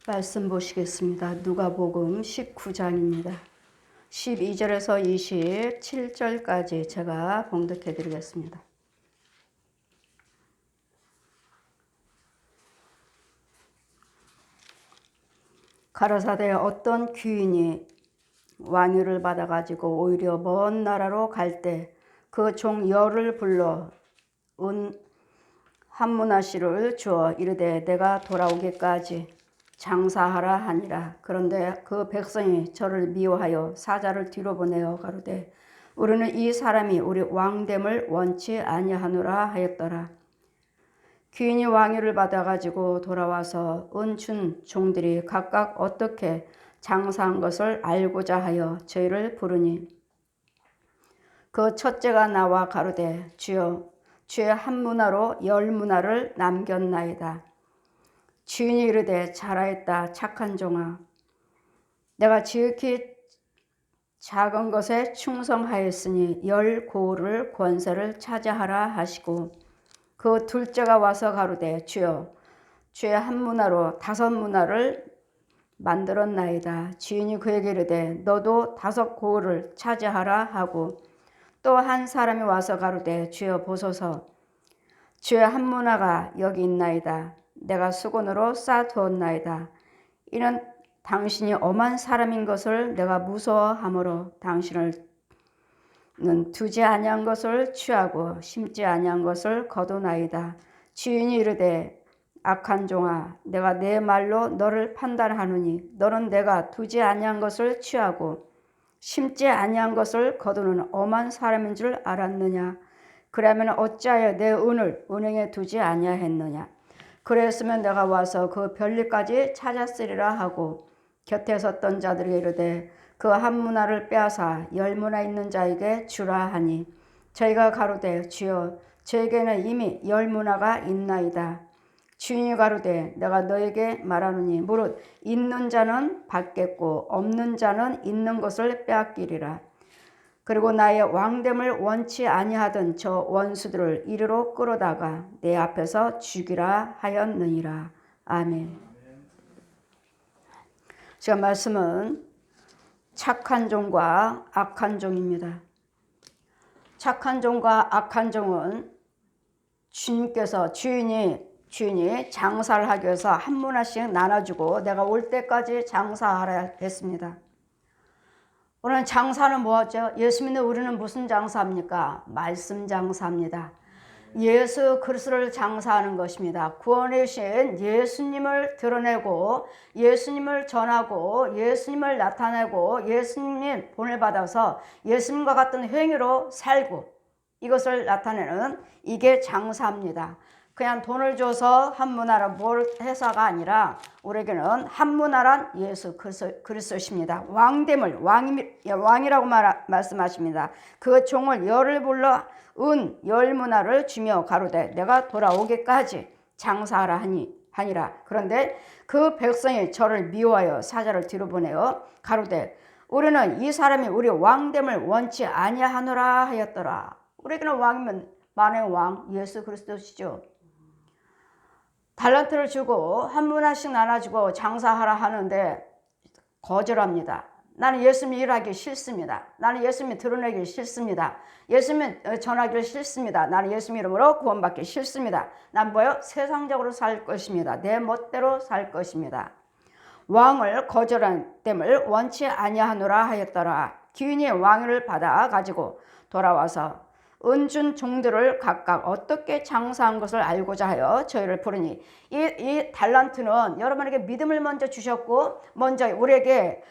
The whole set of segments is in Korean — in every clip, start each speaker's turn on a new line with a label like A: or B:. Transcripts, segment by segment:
A: 말씀 보시겠습니다. 누가복음 19장입니다. 12절에서 27절까지 제가 봉독해 드리겠습니다. 가라사대 어떤 귀인이 왕위를 받아가지고 오히려 먼 나라로 갈 때 그 종 열을 불러 은 한 문화시를 주어 이르되 내가 돌아오기까지 장사하라 하니라. 그런데 그 백성이 저를 미워하여 사자를 뒤로 보내어 가로되 우리는 이 사람이 우리 왕됨을 원치 아니하노라 하였더라. 귀인이 왕위를 받아가지고 돌아와서 은 준 종들이 각각 어떻게 장사한 것을 알고자 하여 저희를 부르니 그 첫째가 나와 가로되 주여 주의 한 문화로 10문화를 남겼나이다. 주인이 이르되 잘하였다 착한 종아, 내가 지극히 작은 것에 충성하였으니 10고을을 권세를 차지하라 하시고 그 둘째가 와서 가로되 주여 주의 한 문화로 5문화를 만들었나이다. 주인이 그에게 이르되 너도 5고을을 차지하라 하고 또 한 사람이 와서 가로되 주여 보소서 주의 한 문화가 여기 있나이다. 내가 수건으로 쌓아두었나이다. 이는 당신이 엄한 사람인 것을 내가 무서워하므로 당신을 두지 아니한 것을 취하고 심지 아니한 것을 거두나이다. 주인이 이르되 악한 종아, 내가 내 말로 너를 판단하노니 너는 내가 두지 아니한 것을 취하고 심지 아니한 것을 거두는 엄한 사람인 줄 알았느냐? 그러면 어찌하여 내 은을 은행에 두지 아니하였느냐? 그랬으면 내가 와서 그 별리까지 찾았으리라 하고 곁에 섰던 자들에게 이르되 그 한 문화를 빼앗아 10문화 있는 자에게 주라 하니 저희가 가로되 주여 저에게는 이미 10문화가 있나이다. 주인이 가로되 내가 너에게 말하노니 무릇 있는 자는 받겠고 없는 자는 있는 것을 빼앗기리라. 그리고 나의 왕됨을 원치 아니하던 저 원수들을 이리로 끌어다가 내 앞에서 죽이라 하였느니라. 아멘. 제가 말씀은 착한 종과 악한 종입니다. 착한 종과 악한 종은 주인이 장사를 하기 위해서 한 문화씩 나눠주고 내가 올 때까지 장사하라 했습니다. 오늘 장사는 뭐죠? 예수 믿는 우리는 무슨 장사합니까? 말씀 장사합니다. 예수 그리스도를 장사하는 것입니다. 구원해 주신 예수님을 드러내고 예수님을 전하고 예수님을 나타내고 예수님 본을 받아서 예수님과 같은 행위로 살고 이것을 나타내는 이게 장사입니다. 그냥 돈을 줘서 한 문화로 뭘 해서가 아니라 우리에게는 한 문화란 예수 그리스도십니다. 왕됨을 왕이라고 말씀하십니다. 그 종을 열을 불러 은 10문화를 주며 가로되 내가 돌아오기까지 장사하라 하니라. 그런데 그 백성이 저를 미워하여 사자를 뒤로 보내어 가로되 우리는 이 사람이 우리 왕됨을 원치 아니하노라 하였더라. 우리에게는 왕이면 만의 왕 예수 그리스도시죠. 달란트를 주고 한 문화씩 나눠주고 장사하라 하는데 거절합니다. 나는 예수님 일하기 싫습니다. 나는 예수님 드러내기 싫습니다. 예수님 전하기 싫습니다. 나는 예수님 이름으로 구원받기 싫습니다. 난 뭐요? 세상적으로 살 것입니다. 내 멋대로 살 것입니다. 왕을 거절한 됨을 원치 아니하노라 하였더라. 귀인이 왕위를 받아 가지고 돌아와서 은준 종들을 각각 어떻게 장사한 것을 알고자 하여 저희를 부르니 이 달란트는 여러분에게 믿음을 먼저 주셨고 먼저 우리에게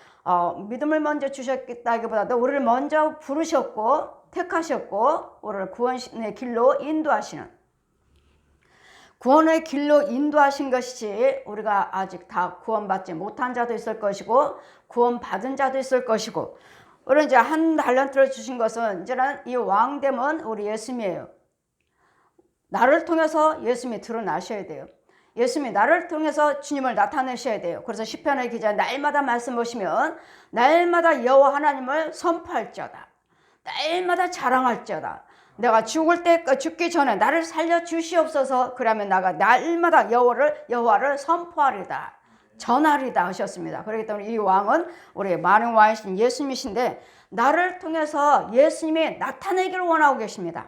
A: 믿음을 먼저 주셨다기보다도 우리를 먼저 부르셨고 택하셨고 우리를 구원의 길로 인도하시는 구원의 길로 인도하신 것이지 우리가 아직 다 구원받지 못한 자도 있을 것이고 구원받은 자도 있을 것이고 우리는 이제 한 달란트를 주신 것은 이제는 이 왕됨은 우리 예수님이에요. 나를 통해서 예수님이 드러나셔야 돼요. 예수님이 나를 통해서 주님을 나타내셔야 돼요. 그래서 시편의 기자 날마다 말씀 보시면 날마다 여호와 하나님을 선포할지어다. 날마다 자랑할지어다. 내가 죽기 전에 나를 살려 주시옵소서. 그러면 내가 날마다 여호와를 선포하리다. 전하리다 하셨습니다. 그렇기 때문에 이 왕은 우리 만왕 왕이신 예수님이신데 나를 통해서 예수님이 나타내기를 원하고 계십니다.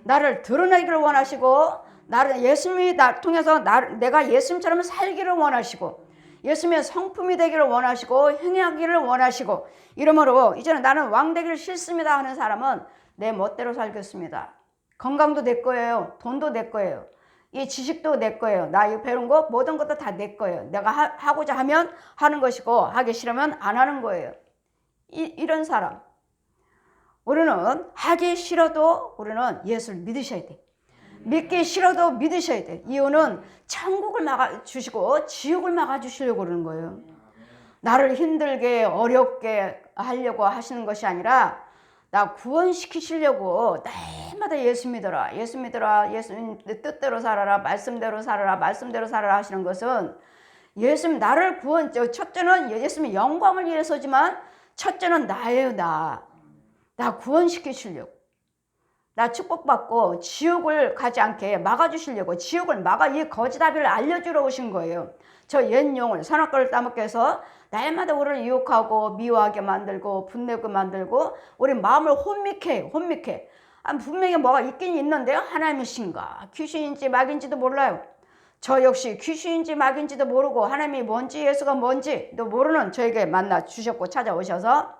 A: 나를 드러내기를 원하시고 나를 예수님이 나 통해서 내가 예수님처럼 살기를 원하시고 예수님의 성품이 되기를 원하시고 행하기를 원하시고 이러므로 이제는 나는 왕 되기를 싫습니다 하는 사람은 내 멋대로 살겠습니다. 건강도 내 거예요. 돈도 내 거예요. 이 지식도 내 거예요. 나 이거 배운 거 모든 것도 다 내 거예요. 내가 하고자 하면 하는 것이고 하기 싫으면 안 하는 거예요. 이런 사람. 우리는 하기 싫어도 우리는 예수를 믿으셔야 돼. 믿기 싫어도 믿으셔야 돼. 이유는 천국을 막아주시고 지옥을 막아주시려고 그러는 거예요. 나를 힘들게 어렵게 하려고 하시는 것이 아니라 나 구원시키시려고 날마다 예수 믿어라. 예수 믿어라. 예수님 뜻대로 살아라. 말씀대로 살아라. 말씀대로 살아라 하시는 것은 예수님 나를 첫째는 예수님의 영광을 위해서지만 첫째는 나예요. 나 구원시키시려고. 나 축복받고 지옥을 가지 않게 막아주시려고 지옥을 막아 이 거짓아비를 알려주러 오신 거예요. 저 옛 용을 선악과를 따먹게 해서 날마다 우리를 유혹하고 미워하게 만들고 분내고 만들고 우리 마음을 혼미케 분명히 뭐가 있긴 있는데요. 하나님이신가 귀신인지 막인지도 몰라요. 저 역시 귀신인지 막인지도 모르고 하나님이 뭔지 예수가 뭔지도 모르는 저에게 만나 주셨고 찾아오셔서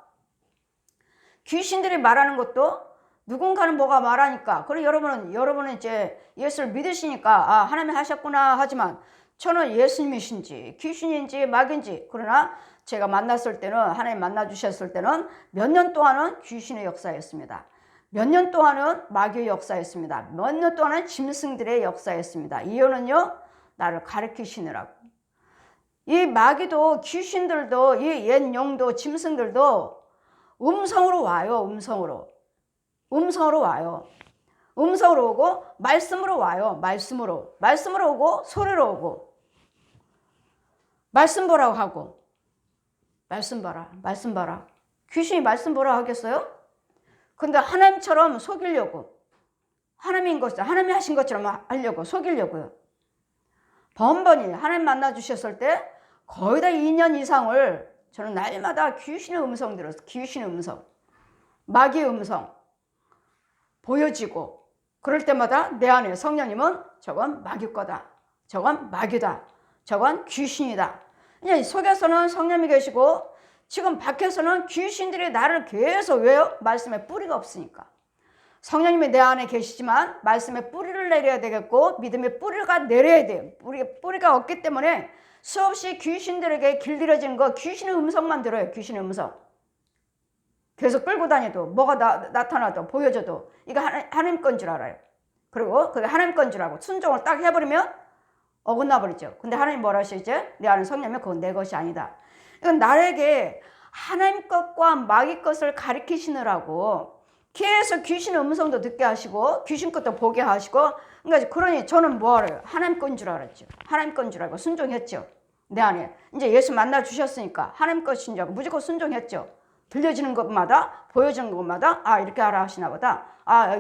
A: 귀신들이 말하는 것도 누군가는 뭐가 말하니까 그리고 여러분은 이제 예수를 믿으시니까 하나님이 하셨구나 하지만 저는 예수님이신지 귀신인지 막인지 그러나 제가 만났을 때는 하나님 만나 주셨을 때는 몇 년 동안은 귀신의 역사였습니다. 몇 년 동안은 마귀의 역사였습니다. 몇 년 동안은 짐승들의 역사였습니다. 이유는요 나를 가르치시느라고. 이 마귀도 귀신들도 이 옛 용도 짐승들도 음성으로 와요. 음성으로 와요. 음성으로 오고 말씀으로 와요. 말씀으로 오고 소리로 오고 말씀 보라고 하고 말씀 봐라. 귀신이 말씀 보라고 하겠어요? 근데 하나님처럼 속이려고 하나님이 하신 것처럼 하려고 속이려고요. 번번이 하나님 만나 주셨을 때 거의 다 2년 이상을 저는 날마다 귀신의 음성 들었어요. 귀신의 음성, 마귀의 음성 보여지고 그럴 때마다 내 안에 성령님은 저건 마귀 거다. 저건 마귀다. 저건 귀신이다. 그냥 속에서는 성령이 계시고 지금 밖에서는 귀신들이 나를 계속 왜요? 말씀에 뿌리가 없으니까. 성령님이 내 안에 계시지만 말씀에 뿌리를 내려야 되겠고 믿음의 뿌리가 내려야 돼요. 뿌리가 없기 때문에 수없이 귀신들에게 길들여지는 거 귀신의 음성만 들어요. 귀신의 음성. 계속 끌고 다녀도 뭐가 나타나도 보여줘도 이거 하나님 건 줄 알아요. 그리고 그게 하나님 건 줄 알고 순종을 딱 해버리면 어긋나 버리죠. 근데 하나님 뭐라 하시죠? 내 안에 성령이면 그건 내 것이 아니다. 이건 나에게 하나님 것과 마귀 것을 가리키시느라고 계속 귀신의 음성도 듣게 하시고 귀신 것도 보게 하시고 그러니 저는 뭐 알아요? 하나님 건 줄 알았죠. 하나님 건 줄 알고 순종했죠. 내 안에 이제 예수 만나 주셨으니까 하나님 것인 줄 알고 무조건 순종했죠. 들려지는 것마다 보여지는 것마다 이렇게 하라 하시나 보다.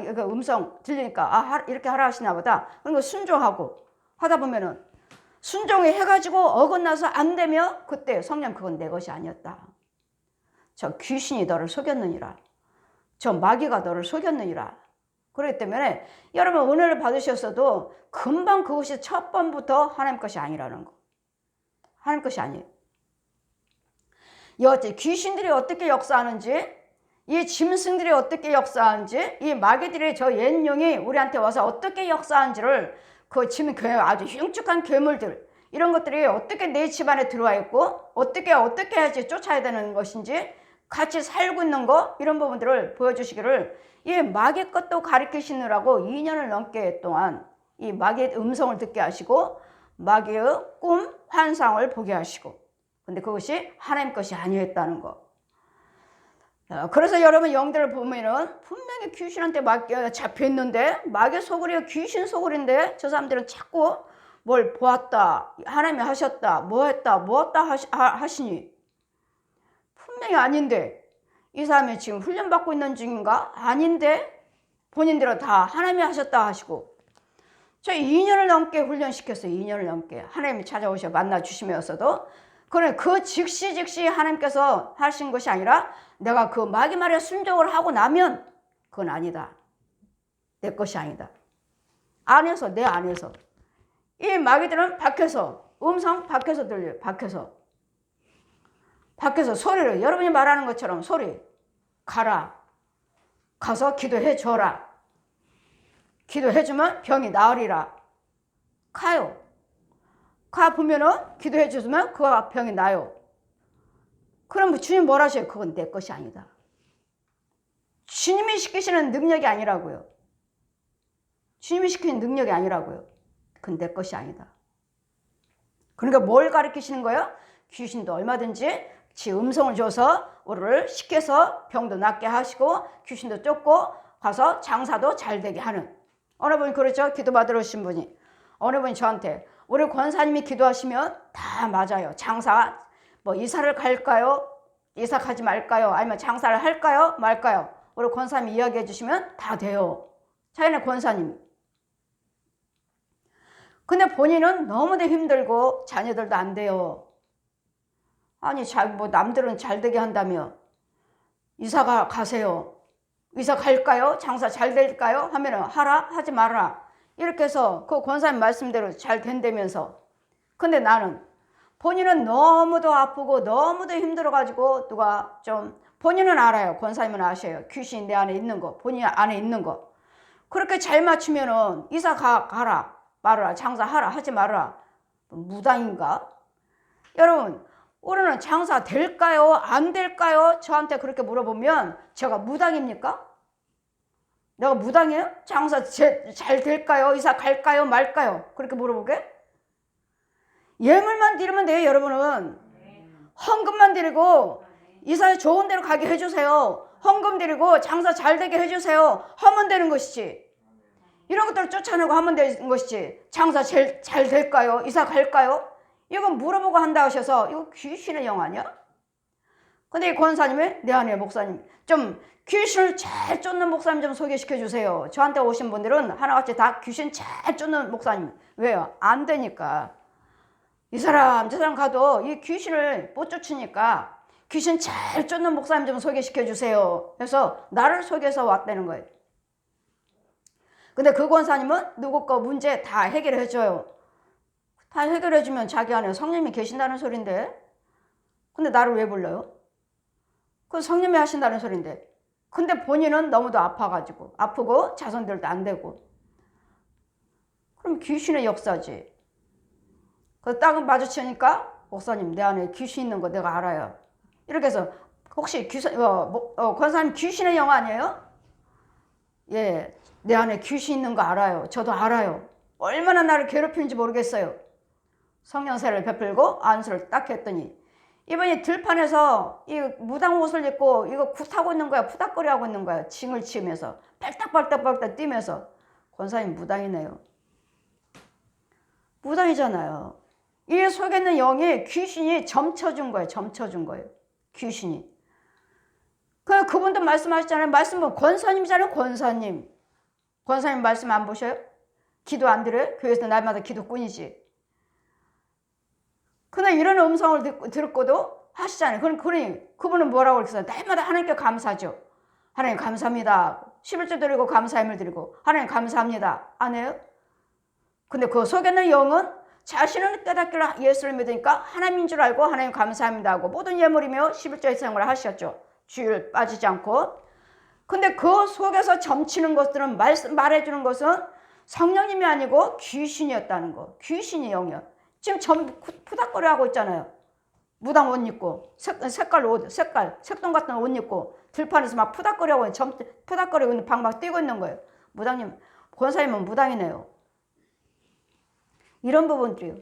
A: 이거 음성 들리니까 이렇게 하라 하시나 보다. 그리고 순종하고 하다 보면은 순종해 해가지고 어긋나서 안 되면 그때 성령 그건 내 것이 아니었다. 저 귀신이 너를 속였느니라. 저 마귀가 너를 속였느니라. 그렇기 때문에 여러분 은혜를 받으셨어도 금방 그것이 첫 번부터 하나님 것이 아니라는 거. 하나님 것이 아니에요. 여태 귀신들이 어떻게 역사하는지 이 짐승들이 어떻게 역사하는지 이 마귀들이 저 옛용이 우리한테 와서 어떻게 역사하는지를 그 아주 흉측한 괴물들 이런 것들이 어떻게 내 집안에 들어와 있고 어떻게 해야지 쫓아야 되는 것인지 같이 살고 있는 거 이런 부분들을 보여주시기를 이 마귀 것도 가르치시느라고 2년을 넘게 동안 이 마귀의 음성을 듣게 하시고 마귀의 꿈, 환상을 보게 하시고 근데 그것이 하나님 것이 아니었다는 거. 그래서 여러분 영들을 보면은 분명히 귀신한테 잡혀있는데 마귀 소굴이 귀신 소굴인데 저 사람들은 자꾸 뭘 보았다, 하나님이 하셨다, 뭐 했다 하시니 분명히 아닌데 이 사람이 지금 훈련받고 있는 중인가? 아닌데 본인들은 다 하나님이 하셨다 하시고 저 2년을 넘게 훈련시켰어요. 2년을 넘게. 하나님이 찾아오셔 만나주시면서도. 그래, 그 즉시 하나님께서 하신 것이 아니라 내가 그 마귀 말에 순종을 하고 나면 그건 아니다. 내 것이 아니다. 안에서, 내 안에서. 이 마귀들은 밖에서, 음성 밖에서 들려요. 밖에서 소리를, 여러분이 말하는 것처럼 소리. 가라. 가서 기도해 줘라. 기도해주면 병이 나으리라. 가요. 가 보면은 기도해 주면 그 병이 나요. 그럼 주님 뭐라 하셔요? 그건 내 것이 아니다. 주님이 시키시는 능력이 아니라고요. 주님이 시키는 능력이 아니라고요. 그건 내 것이 아니다. 그러니까 뭘 가르치시는 거예요? 귀신도 얼마든지 지 음성을 줘서 우리를 시켜서 병도 낫게 하시고 귀신도 쫓고 가서 장사도 잘 되게 하는. 어느 분이 그렇죠? 기도 받으러 오신 분이. 어느 분이 저한테 우리 권사님이 기도하시면 다 맞아요. 장사 뭐 이사를 갈까요? 이사 가지 말까요? 아니면 장사를 할까요? 말까요? 우리 권사님이 이야기해 주시면 다 돼요. 자기네 권사님. 근데 본인은 너무나 힘들고 자녀들도 안 돼요. 아니 뭐 남들은 잘 되게 한다며 이사가 가세요. 이사 갈까요? 장사 잘 될까요? 하면은 하라 하지 말아라. 이렇게 해서 그 권사님 말씀대로 잘 된다면서. 근데 나는 본인은 너무도 아프고 너무도 힘들어가지고 누가 좀 본인은 알아요. 권사님은 아셔요. 귀신이 내 안에 있는 거, 본인 안에 있는 거. 그렇게 잘 맞추면은 이사 가라 말아라, 장사하라 하지 말아라. 무당인가? 여러분, 우리는 장사 될까요? 안 될까요? 저한테 그렇게 물어보면 제가 무당입니까? 내가 무당이에요? 장사 잘 될까요? 이사 갈까요? 말까요? 그렇게 물어보게? 예물만 드리면 돼요, 여러분은. 헌금만 드리고 이사에 좋은 데로 가게 해주세요. 헌금 드리고 장사 잘 되게 해주세요. 하면 되는 것이지. 이런 것들을 쫓아내고 하면 되는 것이지. 장사 잘 될까요? 이사 갈까요? 이건 물어보고 한다 하셔서 이거 귀신의 영 아니야? 근데 이 권사님이 내 안에 목사님 좀 귀신을 잘 쫓는 목사님 좀 소개시켜 주세요. 저한테 오신 분들은 하나같이 다 귀신 잘 쫓는 목사님. 왜요? 안 되니까. 이 사람 저 사람 가도 이 귀신을 못 쫓으니까 귀신 잘 쫓는 목사님 좀 소개시켜 주세요. 그래서 나를 소개해서 왔다는 거예요. 근데 그 권사님은 누구 거 문제 다 해결해 줘요. 다 해결해 주면 자기 안에 성령님이 계신다는 소린데. 근데 나를 왜 불러요? 그 성령님이 하신다는 소린데. 근데 본인은 너무도 아파가지고 아프고 자손들도 안 되고. 그럼 귀신의 역사지. 그 딱 마주치니까 목사님 내 안에 귀신 있는 거 내가 알아요. 이렇게 해서 혹시 권사님 귀신의 영 아니에요? 예, 내 안에 귀신 있는 거 알아요. 저도 알아요. 얼마나 나를 괴롭히는지 모르겠어요. 성령세를 베풀고 안수를 딱 했더니 이번에 들판에서 이 무당 옷을 입고 이거 굿하고 있는 거야. 푸닥거리 하고 있는 거야. 징을 치면서 발딱발딱 뛰면서. 권사님 무당이네요. 무당이잖아요. 이 속에 있는 영이 귀신이 점쳐준 거예요. 점쳐준 거예요. 귀신이. 그분도 말씀하시잖아요. 말씀은 권사님이잖아요. 권사님. 권사님 말씀 안 보셔요? 기도 안 드려요? 교회에서 날마다 기도꾼이지. 그러나 이런 음성을 듣고도 하시잖아요. 그러니 그분은 뭐라고 그랬어요? 날마다 하나님께 감사하죠. 하나님 감사합니다. 11조 드리고 감사함을 드리고 하나님 감사합니다. 안 해요? 근데 그 속에 있는 영은 자신은 깨닫기를 예수를 믿으니까 하나님인 줄 알고 하나님 감사합니다 하고 모든 예물이며 11조의 생활을 하셨죠. 주일 빠지지 않고. 근데 그 속에서 점치는 것들은 말해주는 것은 성령님이 아니고 귀신이었다는 거. 귀신이 영이요. 지금 푸닥거리 하고 있잖아요. 무당 옷 입고 색동 같은 옷 입고 들판에서 막 푸닥거리 하고 푸닥거리고 있는 방방 뛰고 있는 거예요. 무당님, 권사님은 무당이네요. 이런 부분들이요.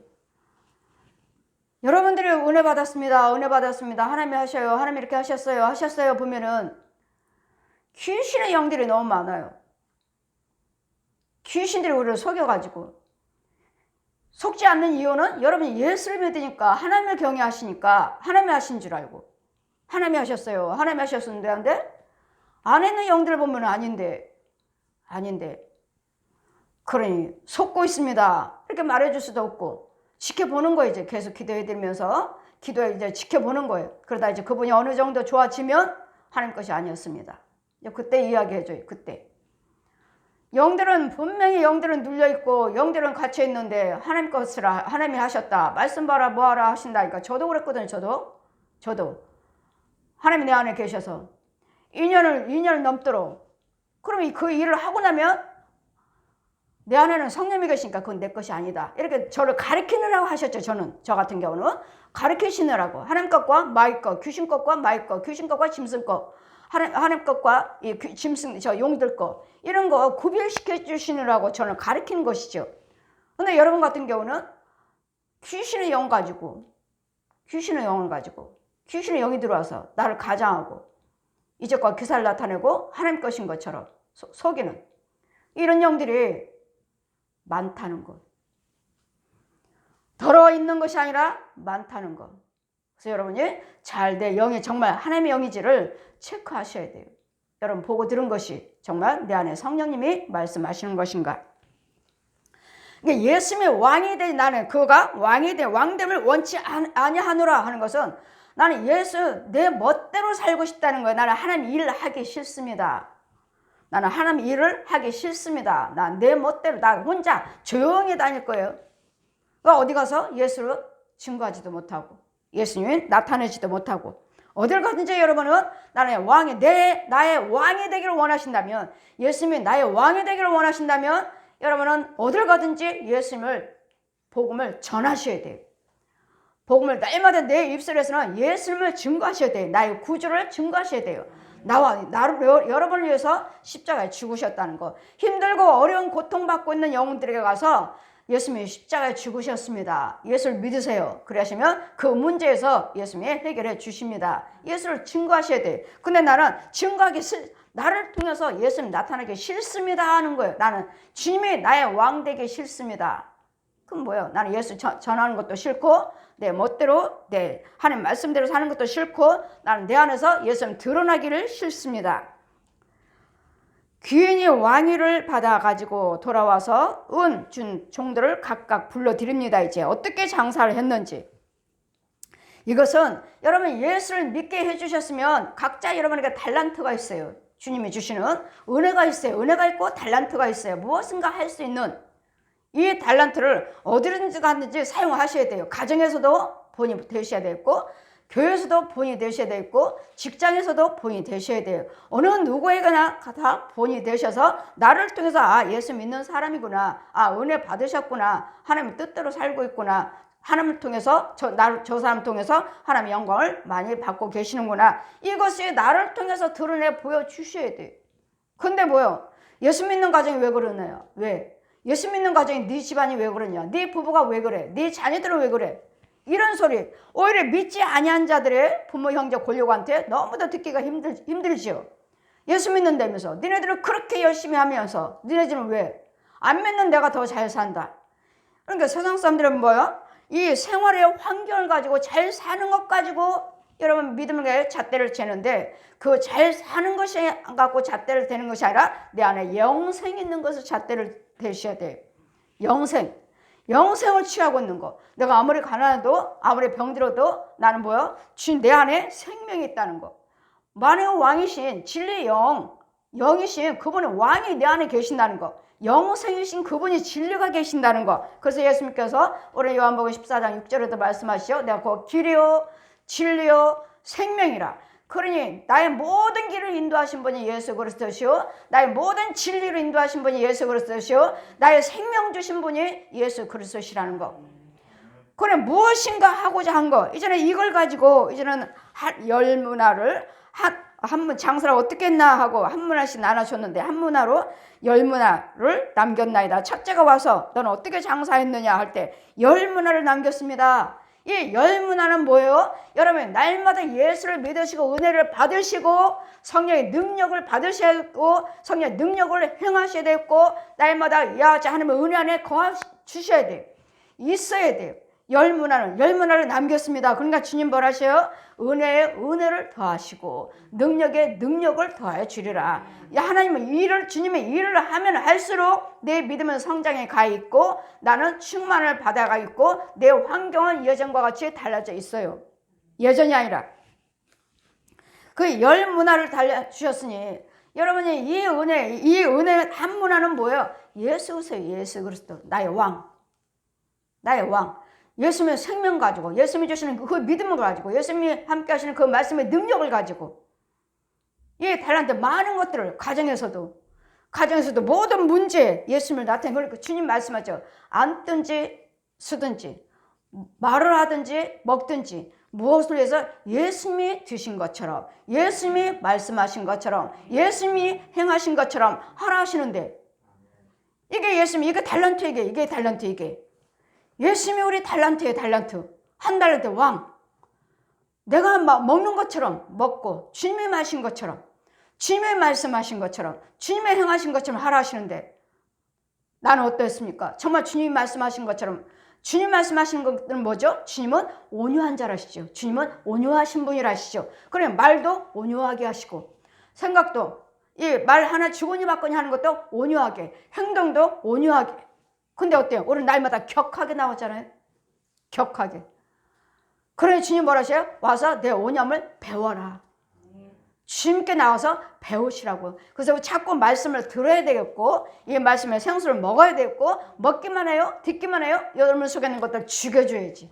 A: 여러분들이 은혜 받았습니다. 은혜 받았습니다. 하나님이 하셔요. 하나님이 이렇게 하셨어요. 보면은 귀신의 영들이 너무 많아요. 귀신들이 우리를 속여가지고. 속지 않는 이유는 여러분이 예수를 믿으니까 하나님을 경외하시니까 하나님이 하신 줄 알고 하나님이 하셨어요. 하나님이 하셨는데 안에 있는 영들을 보면 아닌데 그러니 속고 있습니다. 이렇게 말해줄 수도 없고 지켜보는 거예요. 이제 계속 기도해드리면서 기도해 이제 지켜보는 거예요. 그러다 이제 그분이 어느 정도 좋아지면 하나님 것이 아니었습니다. 이제 그때 이야기해줘요. 그때 영들은 분명히 영들은 눌려있고 영들은 갇혀있는데 하나님 것을 하나님이 하셨다. 말씀 봐라 뭐하라 하신다니까. 저도 그랬거든요. 저도 하나님이 내 안에 계셔서 2년을 넘도록 그럼 그 일을 하고 나면 내 안에는 성령이 계시니까 그건 내 것이 아니다. 이렇게 저를 가르치느라고 하셨죠. 저 같은 경우는 가르치시느라고 하나님 것과 마귀 것, 귀신 것과 마귀 것, 귀신 것과 짐승 것, 하나님 것과 이 짐승 저 용들 것 이런 거 구별시켜 주시느라고 저는 가르치는 것이죠. 근데 여러분 같은 경우는 귀신의 영 가지고 귀신의 영을 가지고 귀신의 영이 들어와서 나를 가장하고 이적과 기사를 나타내고 하나님 것인 것처럼 속이는 이런 영들이 많다는 것. 더러 있는 것이 아니라 많다는 것. 그래서 여러분이 잘 내 영이 정말 하나님의 영인지를 체크하셔야 돼요. 여러분 보고 들은 것이 정말 내 안에 성령님이 말씀하시는 것인가. 예수님의 왕이 된 나는 그가 왕이 된 왕됨을 원치 아니하노라 하는 것은 나는 예수 내 멋대로 살고 싶다는 거예요. 나는 하나님 일을 하기 싫습니다. 나는 하나님 일을 하기 싫습니다. 난 내 멋대로 나 혼자 조용히 다닐 거예요. 그러니까 어디 가서 예수를 증거하지도 못하고 예수님이 나타내지도 못하고 어딜 가든지 여러분은 나는 나의 왕이 되기를 원하신다면 예수님이 나의 왕이 되기를 원하신다면 여러분은 어딜 가든지 예수님을 복음을 전하셔야 돼요. 복음을 날마다 내 입술에서는 예수님을 증거하셔야 돼요. 나의 구주를 증거하셔야 돼요. 여러분을 위해서 십자가에 죽으셨다는 거. 힘들고 어려운 고통받고 있는 영혼들에게 가서 예수님이 십자가에 죽으셨습니다. 예수를 믿으세요. 그러시면 그 문제에서 예수님이 해결해 주십니다. 예수를 증거하셔야 돼요. 근데 나는 나를 통해서 예수님 나타나기 싫습니다 하는 거예요. 나는 주님이 나의 왕 되기 싫습니다. 그럼 뭐예요? 나는 예수 전하는 것도 싫고 내 멋대로 내 하나님 말씀대로 사는 것도 싫고 나는 내 안에서 예수님 드러나기를 싫습니다. 귀인이 왕위를 받아가지고 돌아와서 은 준 종들을 각각 불러드립니다. 이제 어떻게 장사를 했는지. 이것은 여러분 예수를 믿게 해주셨으면 각자 여러분에게 달란트가 있어요. 주님이 주시는 은혜가 있어요. 은혜가 있고 달란트가 있어요. 무엇인가 할 수 있는 이 달란트를 어디든지 갔는지 사용하셔야 돼요. 가정에서도 본이 되셔야 되고 교회에서도 본이 되셔야 되고 직장에서도 본이 되셔야 돼요. 어느 누구에게나 다 본이 되셔서 나를 통해서 예수 믿는 사람이구나. 은혜 받으셨구나. 하나님 뜻대로 살고 있구나. 하나님을 통해서 저 사람 통해서 하나님의 영광을 많이 받고 계시는구나. 이것이 나를 통해서 드러내 보여주셔야 돼요. 근데 뭐요? 예수 믿는 가정이 왜 그러나요? 왜? 예수 믿는 가정이 네 집안이 왜 그러냐? 네 부부가 왜 그래? 네 자녀들은 왜 그래? 이런 소리 오히려 믿지 아니한 자들의 부모 형제 골료한테 너무도 듣기가 힘들지요. 예수 믿는다면서 니네들은 그렇게 열심히 하면서 니네들은 왜? 안 믿는 내가 더 잘 산다. 그러니까 세상 사람들은 뭐야? 이 생활의 환경을 가지고 잘 사는 것 가지고 여러분 믿음의 잣대를 재는데 그 잘 사는 것이 갖고 잣대를 대는 것이 아니라 내 안에 영생이 있는 것을 잣대를 대셔야 돼요. 영생을 취하고 있는 거. 내가 아무리 가난해도 아무리 병들어도 나는 뭐야? 내 안에 생명이 있다는 거. 만왕의 왕이신 진리의 영이신 그분의 왕이 내 안에 계신다는 거. 영생이신 그분이 진리가 계신다는 거. 그래서 예수님께서 오늘 요한복음 14장 6절에도 말씀하시죠. 내가 그 길이요 진리요 생명이라. 그러니 나의 모든 길을 인도하신 분이 예수 그리스도시요 나의 모든 진리를 인도하신 분이 예수 그리스도시요 나의 생명 주신 분이 예수 그리스도시라는 거. 그래 무엇인가 하고자 한 거. 이제는 이걸 가지고 이제는 열 문화를 한 문 장사를 어떻게 했나 하고 한 문화씩 나눠줬는데 한 문화로 열 문화를 남겼나이다. 첫째가 와서 너는 어떻게 장사했느냐 할 때 열 문화를 남겼습니다. 이 열 문화는 뭐예요? 여러분 날마다 예수를 믿으시고 은혜를 받으시고 성령의 능력을 받으셔야 되고 성령의 능력을 행하셔야 되고 날마다 하나님의 은혜 안에 거하 주셔야 돼요. 있어야 돼요. 열 문화를 남겼습니다. 그러니까 주님 뭐라 하셔요? 은혜에 은혜를 더하시고 능력에 능력을 더하여 주리라. 하나님은 주님의 일을 하면 할수록 내 믿음은 성장에 가 있고 나는 충만을 받아가 있고 내 환경은 예전과 같이 달라져 있어요. 예전이 아니라. 그 열 문화를 달려주셨으니 여러분이 이 은혜 한 문화는 뭐예요? 예수세요. 예수 그리스도. 나의 왕. 예수님의 생명 가지고, 예수님이 주시는 그 믿음을 가지고, 예수님이 함께 하시는 그 말씀의 능력을 가지고, 이 달란트 많은 것들을 가정에서도 모든 문제에 예수님을 나타내고, 그러니까 주님 말씀하죠. 앉든지 쓰든지 말을 하든지 먹든지 무엇을 위해서 예수님이 드신 것처럼, 예수님이 말씀하신 것처럼, 예수님이 행하신 것처럼 하라 하시는데, 이게 예수님, 이게 달란트, 이게 달란트, 이게 예수님이 우리 달란트예요. 달란트. 한 달란트 왕. 내가 먹는 것처럼 먹고 주님이 마신 것처럼, 주님이 말씀하신 것처럼, 주님이 행하신 것처럼 하라 하시는데 나는 어떠했습니까? 정말 주님이 말씀하신 것처럼. 주님 말씀하시는 것은 뭐죠? 주님은 온유한 자라시죠. 주님은 온유하신 분이라시죠. 그래, 말도 온유하게 하시고, 생각도 이 말 하나 주거니 받거니 하는 것도 온유하게, 행동도 온유하게. 근데 어때요? 우리 날마다 격하게 나오잖아요. 격하게. 그러니 주님 뭐라 하셔요? 와서 내 온유함을 배워라. 주님께 나와서 배우시라고요. 그래서 자꾸 말씀을 들어야 되겠고, 이 말씀의 생수를 먹어야 되겠고, 먹기만 해요? 듣기만 해요? 여러분 속에 있는 것들 죽여줘야지.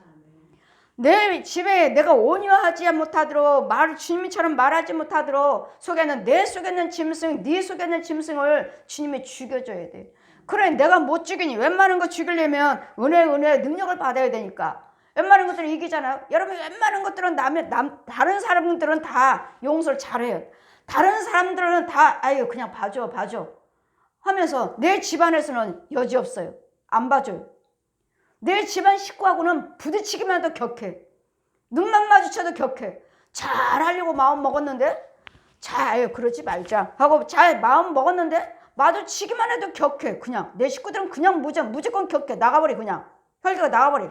A: 내 집에 내가 온유하지 못하도록, 주님처럼 말하지 못하도록 내 속에 있는 짐승, 네 속에 있는 짐승을 주님이 죽여줘야 돼. 그래, 내가 못 죽이니 웬만한 거 죽이려면 은혜 능력을 받아야 되니까 웬만한 것들은 이기잖아요. 여러분, 웬만한 것들은 다른 사람들은 다 용서를 잘해요. 다른 사람들은 다 아유 그냥 봐줘 하면서 내 집안에서는 여지없어요. 안 봐줘요. 내 집안 식구하고는 부딪히기만 해도 격해. 눈만 마주쳐도 격해. 잘하려고 마음 먹었는데 아유 그러지 말자 하고 잘 마음 먹었는데 마주치기만 해도 격해. 그냥 내 식구들은 그냥 무조건 격해. 나가버리. 그냥 혈기가 나가버리.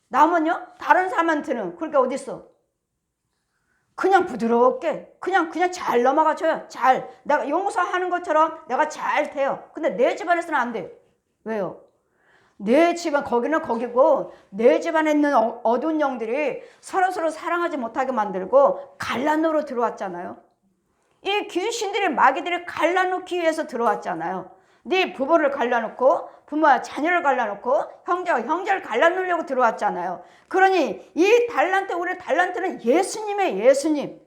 A: 나면요 다른 사람한테는 그러니까 어딨어? 그냥 부드럽게 그냥 잘 넘어가줘요. 잘 내가 용서하는 것처럼 내가 잘 돼요. 근데 내 집안에서는 안 돼요. 왜요? 내 집안 거기는 거기고 내 집안에 있는 어두운 영들이 서로 사랑하지 못하게 만들고 갈라놓으러 들어왔잖아요. 이 귀신들이 마귀들이 갈라놓기 위해서 들어왔잖아요. 네 부부를 갈라놓고 부모와 자녀를 갈라놓고 형제와 형제를 갈라놓으려고 들어왔잖아요. 그러니 이 달란트, 우리 달란트는 예수님의 예수님이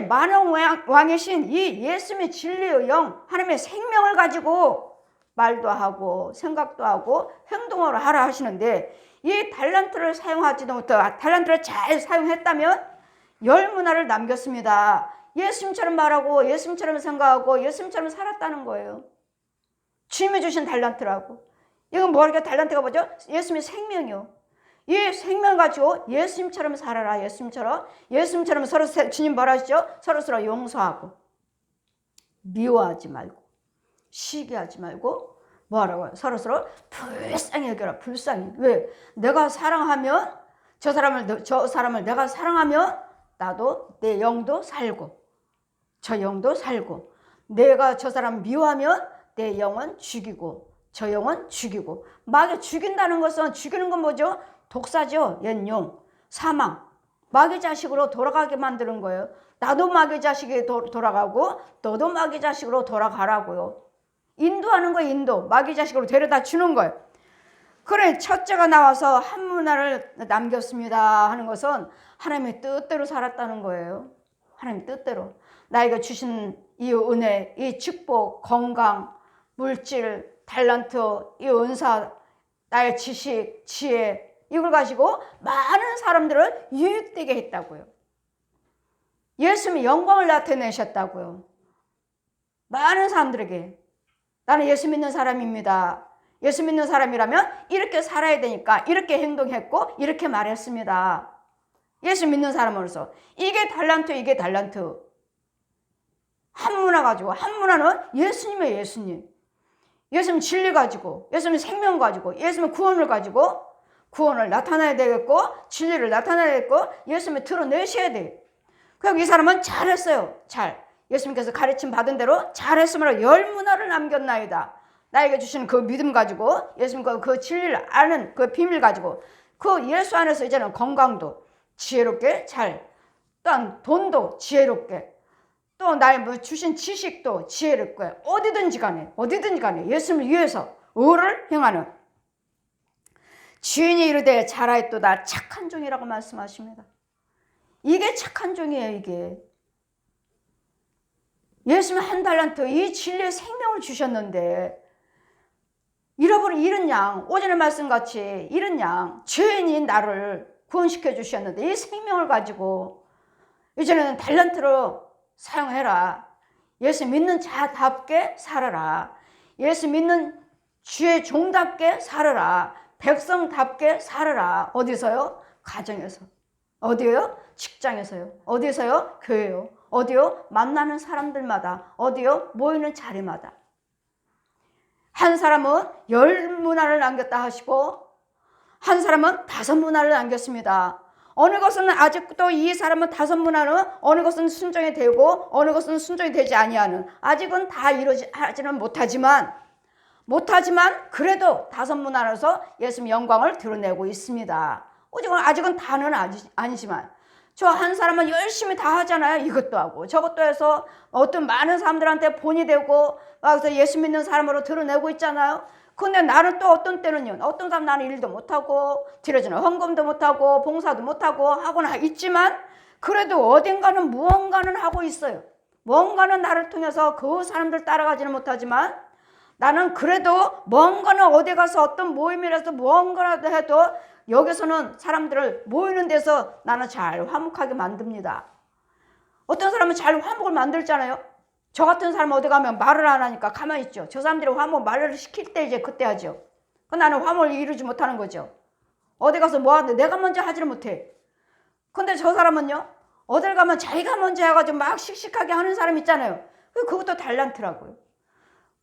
A: 만왕 왕이신 이 예수님의 진리의 영, 하나님의 생명을 가지고 말도 하고 생각도 하고 행동을 하라 하시는데, 이 달란트를 사용하지도 못하고 달란트를 잘 사용했다면 열 문화를 남겼습니다. 예수님처럼 말하고 예수님처럼 생각하고 예수님처럼 살았다는 거예요. 주님이 주신 달란트라고. 이건 뭐랄까? 달란트가 뭐죠? 예수님의 생명이요. 이 생명 가지고 예수님처럼 살아라. 예수님처럼 서로, 주님 뭐라 하시죠? 서로 용서하고 미워하지 말고 시기하지 말고 뭐하라고요? 서로 불쌍히 여겨라. 불쌍히. 왜? 내가 사랑하면 저 사람을 내가 사랑하면 나도 내 영도 살고 저 영도 살고, 내가 저 사람 미워하면 내 영은 죽이고 저 영은 죽이고. 마귀 죽인다는 것은, 죽이는 건 뭐죠? 독사죠. 옛 용, 사망, 마귀 자식으로 돌아가게 만드는 거예요. 나도 마귀 자식이 돌아가고 너도 마귀 자식으로 돌아가라고요. 인도하는 거예요. 인도. 마귀 자식으로 데려다 주는 거예요. 그래, 첫째가 나와서 한 문화를 남겼습니다 하는 것은 하나님의 뜻대로 살았다는 거예요. 하나님 뜻대로. 나에게 주신 이 은혜, 이 축복, 건강, 물질, 달란트, 이 은사, 나의 지식, 지혜, 이걸 가지고 많은 사람들을 유익되게 했다고요. 예수님이 영광을 나타내셨다고요. 많은 사람들에게. 나는 예수 믿는 사람입니다. 예수 믿는 사람이라면 이렇게 살아야 되니까 이렇게 행동했고 이렇게 말했습니다. 예수 믿는 사람으로서. 이게 달란트, 이게 달란트. 한 문화 가지고, 한 문화는 예수님의 예수님. 예수님 진리 가지고, 예수님 생명 가지고, 예수님 구원을 가지고, 구원을 나타내야 되겠고 진리를 나타내야 되겠고 예수님을 드러내셔야 돼요. 그리고 이 사람은 잘했어요. 예수님께서 가르침 받은 대로 잘했으므로 열 문화를 남겼나이다. 나에게 주시는 그 믿음 가지고 예수님과 그 진리를 아는 그 비밀 가지고 그 예수 안에서 이제는 건강도 지혜롭게 또한 돈도 지혜롭게 또 나의 주신 지식도 지혜롭게 어디든지 간에 예수님을 위해서 의를 행하는 주인이 이르되 잘하였도다 착한 종이라고 말씀하십니다. 이게 착한 종이에요. 이게 예수님 한 달란트 이 진리의 생명을 주셨는데 잃어버린 잃은 양 오전의 말씀같이 잃은 양 죄인인 나를 구원시켜 주셨는데 이 생명을 가지고 이제는 달란트로 사용해라. 예수 믿는 자답게 살아라. 예수 믿는 주의 종답게 살아라. 백성답게 살아라. 어디서요? 가정에서. 어디요? 직장에서요. 어디서요? 교회요. 어디요? 만나는 사람들마다. 어디요? 모이는 자리마다. 한 사람은 10문화를 남겼다 하시고 한 사람은 5문화를 남겼습니다. 어느 것은 아직도 이 사람은 5문화는 어느 것은 순종이 되고 어느 것은 순종이 되지 아니하는 아직은 다 이루어지는 못하지만 그래도 5문화로서 예수님 영광을 드러내고 있습니다. 아직은 다는 아니지만 저 한 사람은 열심히 다 하잖아요. 이것도 하고 저것도 해서 어떤 많은 사람들한테 본이 되고 그래서 예수 믿는 사람으로 드러내고 있잖아요. 근데 나는 또 어떤 때는요. 어떤 사람 나는 일도 못하고 드려주는 헌금도 못하고 봉사도 못하고 하고는 있지만 그래도 어딘가는 무언가는 하고 있어요. 뭔가는 나를 통해서 그 사람들 따라가지는 못하지만 나는 그래도 뭔가는 어디 가서 어떤 모임이라서 무언가라도 해도 여기서는 사람들을 모이는 데서 나는 잘 화목하게 만듭니다. 어떤 사람은 잘 화목을 만들잖아요. 저 같은 사람 어디 가면 말을 안 하니까 가만히 있죠. 저 사람들이 화목 말을 시킬 때 이제 그때 하죠. 나는 화목을 이루지 못하는 거죠. 어디 가서 뭐 하는데 내가 먼저 하지를 못해. 근데 저 사람은요. 어딜 가면 자기가 먼저 해가지고 막 씩씩하게 하는 사람 있잖아요. 그것도 달란트라고요.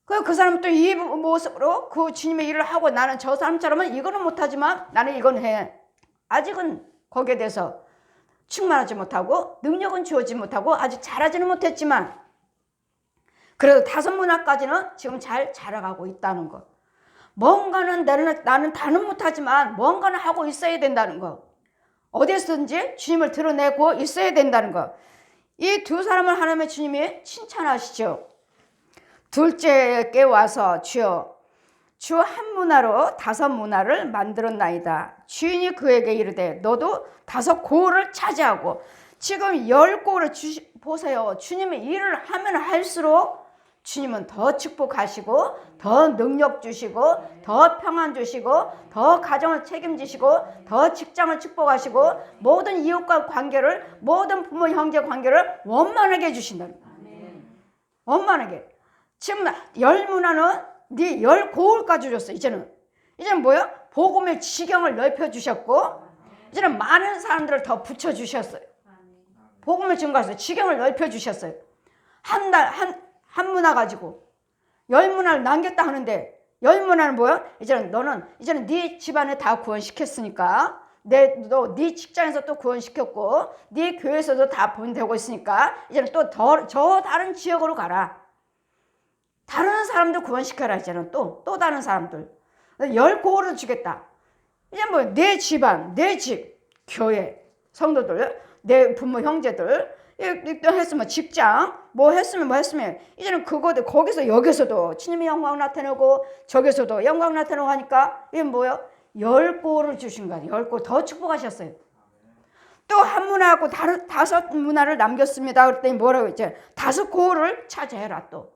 A: 그 사람은 또 이 모습으로 그 주님의 일을 하고 나는 저 사람처럼은 이거는 못하지만 나는 이건 해. 아직은 거기에 대해서 충만하지 못하고 능력은 주어지지 못하고 아직 잘하지는 못했지만 그래도 5문화까지는 지금 잘 자라가고 있다는 거. 뭔가는 나는 다는 못하지만 뭔가는 하고 있어야 된다는 거. 어디서든지 주님을 드러내고 있어야 된다는 거. 이 두 사람을 하나님의 주님이 칭찬하시죠. 둘째께 와서 주여 주 한 문화로 5문화를 만들었나이다. 주인이 그에게 이르되 너도 5고를 차지하고 지금 10고를 보세요. 주님의 일을 하면 할수록 주님은 더 축복하시고 더 능력 주시고 더 평안 주시고 더 가정을 책임지시고 더 직장을 축복하시고 모든 이웃과 관계를 모든 부모 형제 관계를 원만하게 해주신다는 거예요. 원만하게. 지금 10문화는 네 10고을까지 줬어. 이제는 뭐야? 복음의 지경을 넓혀주셨고 이제는 많은 사람들을 더 붙여주셨어요. 복음을 증거해서 지경을 넓혀주셨어요. 한 문화 가지고 10문화를 남겼다 하는데 10문화는 뭐야? 이제는 네 집안에 다 구원시켰으니까 너 네 직장에서 또 구원시켰고 네 교회에서도 다 본되고 있으니까 이제는 또 저 다른 지역으로 가라. 다른 사람들 구원시켜라. 이제는 또 다른 사람들 10고를 주겠다. 이제 내 집안, 내 집, 교회, 성도들, 내 부모 형제들 했으면 직장 했으면 이제는 거기서 여기서도 주님의 영광 나타내고 저기서도 영광 나타내고 하니까 이게 뭐예요? 10고를 주신 거예요. 10고 더 축복하셨어요. 또 한 문화하고 5문화를 남겼습니다. 그랬더니 뭐라고 했죠? 5고를 차지해라 또.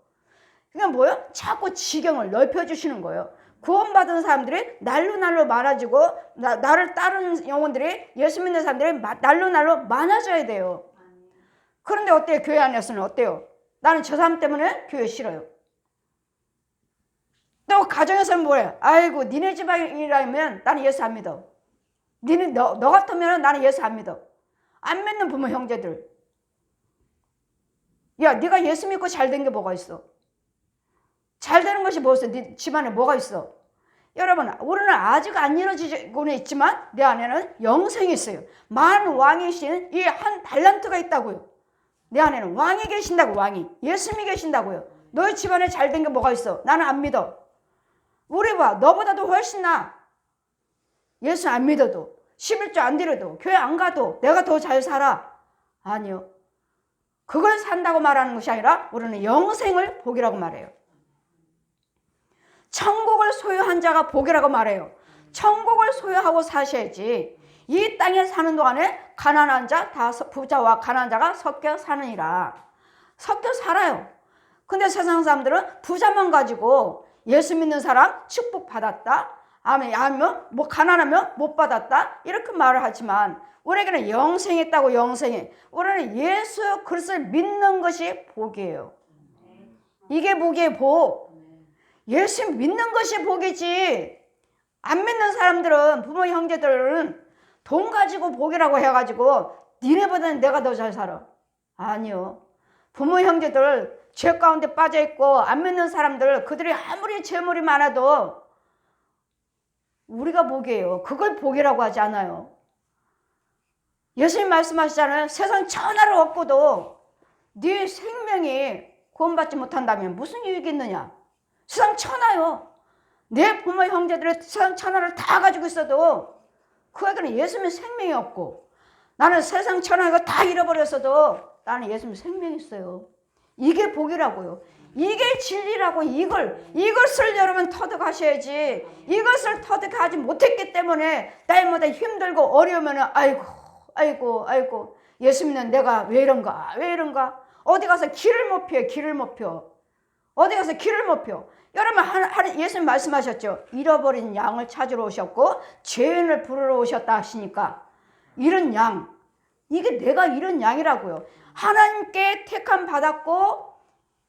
A: 그러니까 뭐예요? 자꾸 지경을 넓혀주시는 거예요. 구원받은 사람들이 날로 많아지고 나를 따르는 영혼들이 예수 믿는 사람들이 날로 많아져야 돼요. 그런데 어때요? 교회 안에서는 어때요? 나는 저 사람 때문에 교회 싫어요. 또 가정에서는 뭐예요? 아이고 니네 집안이라면 나는 예수 안 믿어. 너 같으면 나는 예수 안 믿어. 안 믿는 부모 형제들. 야 네가 예수 믿고 잘 된 게 뭐가 있어? 잘 되는 것이 뭐 있어? 네 집안에 뭐가 있어? 여러분, 우리는 아직 안 이루어지고는 있지만 내 안에는 영생이 있어요. 만 왕이신 이 한 달란트가 있다고요. 내 안에는 왕이 계신다고. 왕이, 예수님이 계신다고요. 너희 집안에 잘된 게 뭐가 있어? 나는 안 믿어. 우리 봐, 너보다도 훨씬 나. 예수 안 믿어도, 11조 안 드려도, 교회 안 가도 내가 더 잘 살아. 아니요. 그걸 산다고 말하는 것이 아니라 우리는 영생을 복이라고 말해요. 천국을 소유한 자가 복이라고 말해요. 천국을 소유하고 사셔야지. 이 땅에 사는 동안에 가난한 자, 다 부자와 가난한 자가 섞여 사느니라. 섞여 살아요. 근데 세상 사람들은 부자만 가지고 예수 믿는 사람 축복 받았다, 아니면 뭐 가난하면 못 받았다, 이렇게 말을 하지만 우리에게는 영생이 있다고. 영생이. 우리는 예수 그리스도를 믿는 것이 복이에요. 이게 복이에요. 복. 예수 믿는 것이 복이지. 안 믿는 사람들은, 부모 형제들은 돈 가지고 복이라고 해가지고 니네보다는 내가 더 잘 살아. 아니요. 부모 형제들 죄 가운데 빠져있고 안 믿는 사람들, 그들이 아무리 재물이 많아도 우리가 복이에요. 그걸 복이라고 하지 않아요. 예수님 말씀하시잖아요. 세상 천하를 얻고도 네 생명이 구원받지 못한다면 무슨 유익이 있느냐. 세상 천하요. 내 부모 형제들의 세상 천하를 다 가지고 있어도 그에게는 예수님의 생명이 없고, 나는 세상 천하 다 잃어버렸어도 나는 예수님의 생명이 있어요. 이게 복이라고요. 이게 진리라고. 이것을 여러분 터득하셔야지. 이것을 터득하지 못했기 때문에 날마다 힘들고 어려우면 아이고 예수 믿는 내가 왜 이런가. 어디 가서 길을 못 펴. 어디 가서 길을 못 펴. 여러분, 예수님 말씀하셨죠. 잃어버린 양을 찾으러 오셨고 죄인을 부르러 오셨다 하시니까, 이런 양, 이게 내가 이런 양이라고요. 하나님께 택함 받았고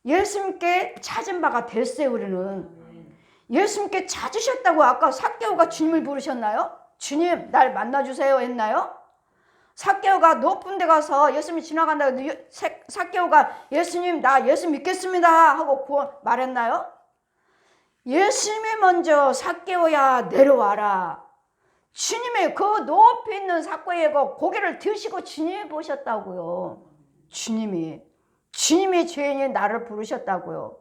A: 예수님께 찾은 바가 됐어요. 우리는 예수님께 찾으셨다고. 아까 삭개오가 주님을 부르셨나요? 주님 날 만나주세요 했나요? 삭개오가 높은 데 가서 예수님이 지나간다고 삭개오가 예수님 나 예수 믿겠습니다 하고 말했나요? 예수님이 먼저 삭개오야 내려와라. 주님의 그 높이 있는 삭개오의 고개를 드시고 주님이 보셨다고요. 주님이 죄인이 나를 부르셨다고요.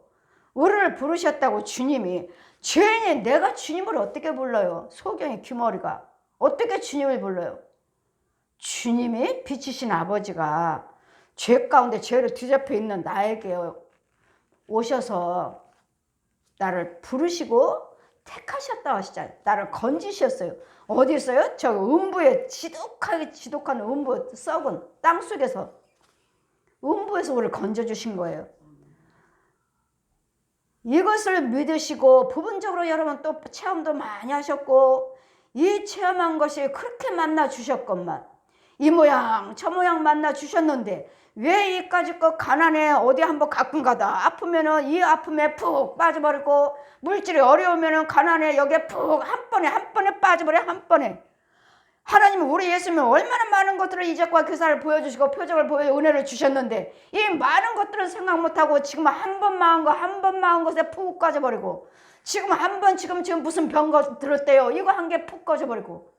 A: 우리를 부르셨다고. 주님이. 죄인이 내가 주님을 어떻게 불러요? 소경이 귀머리가 어떻게 주님을 불러요? 주님이 빛이신 아버지가 죄 가운데 죄로 뒤잡혀 있는 나에게 오셔서 나를 부르시고 택하셨다고 하시잖아요. 나를 건지셨어요. 어디 있어요? 저 음부에 지독한 음부, 썩은 땅 속에서, 음부에서 우리를 건져주신 거예요. 이것을 믿으시고, 부분적으로 여러분 또 체험도 많이 하셨고, 이 체험한 것이 그렇게 만나 주셨건만, 이 모양 저 모양 만나 주셨는데 왜 이까짓 것 가난해 어디 한번 가끔 가다 아프면은 이 아픔에 푹 빠져버리고, 물질이 어려우면은 가난해 여기에 푹 한 번에 빠져버려. 한 번에. 하나님은 우리 예수님은 얼마나 많은 것들을 이적과 기사를 보여주시고 표적을 보여 은혜를 주셨는데, 이 많은 것들은 생각 못하고 지금 한 번 망한 것에 푹 꺼져버리고, 지금 무슨 병 들었대요. 이거 한 개 푹 꺼져버리고,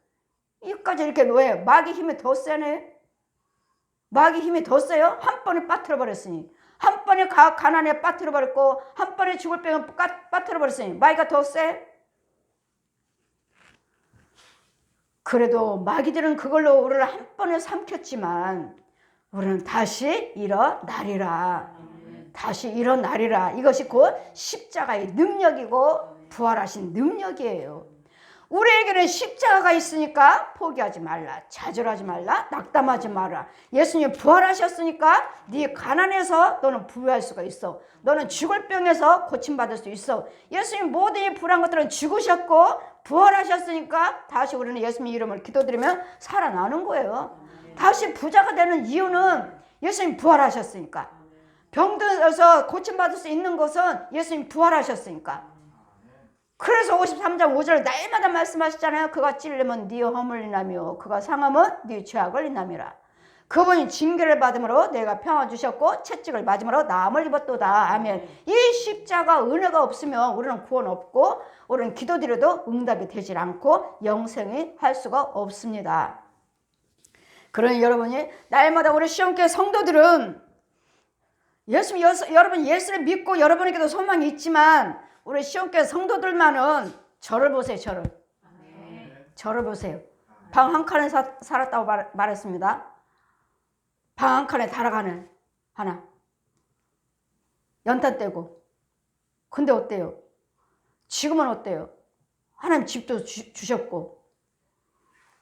A: 이까지 이렇게 왜? 마귀 힘이 더 세네. 마귀 힘이 더 세요. 한 번에 빠뜨려버렸으니, 한 번에 가난에 빠뜨려버렸고, 한 번에 죽을 병에 빠뜨려버렸으니 마귀가 더 세. 그래도 마귀들은 그걸로 우리를 한 번에 삼켰지만 우리는 다시 일어나리라. 다시 일어나리라. 이것이 곧 십자가의 능력이고 부활하신 능력이에요. 우리에게는 십자가가 있으니까 포기하지 말라, 좌절하지 말라, 낙담하지 마라. 예수님이 부활하셨으니까 네 가난해서 너는 부유할 수가 있어. 너는 죽을 병에서 고침받을 수 있어. 예수님 모든 이 불한 것들은 죽으셨고 부활하셨으니까 다시 우리는 예수님 이름을 기도드리면 살아나는 거예요. 다시 부자가 되는 이유는 예수님 부활하셨으니까. 병들어서 고침받을 수 있는 것은 예수님 부활하셨으니까. 그래서 53장 5절 날마다 말씀하시잖아요. 그가 찔리면 네 허물이 나며 그가 상하면 네 죄악을 인함이라. 그분이 징계를 받음으로 내가 평화 주셨고 채찍을 맞음으로 나음을 입었도다. 아멘. 이 십자가 은혜가 없으면 우리는 구원 없고 우리는 기도드려도 응답이 되질 않고 영생이 할 수가 없습니다. 그러니 여러분이 날마다 우리 시온교회 성도들은 여러분 예수를 믿고 여러분에게도 소망이 있지만 우리 시온교회 성도들만은 저를 보세요. 저를 보세요. 방 한 칸에 살았다고 말했습니다. 방 한 칸에 달아가는 하나. 연탄 떼고. 근데 어때요? 지금은 어때요? 하나님 집도 주셨고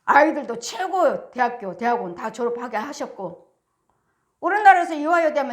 A: 아이들도 최고 대학교, 대학원 다 졸업하게 하셨고 우리나라에서 이화여대 하면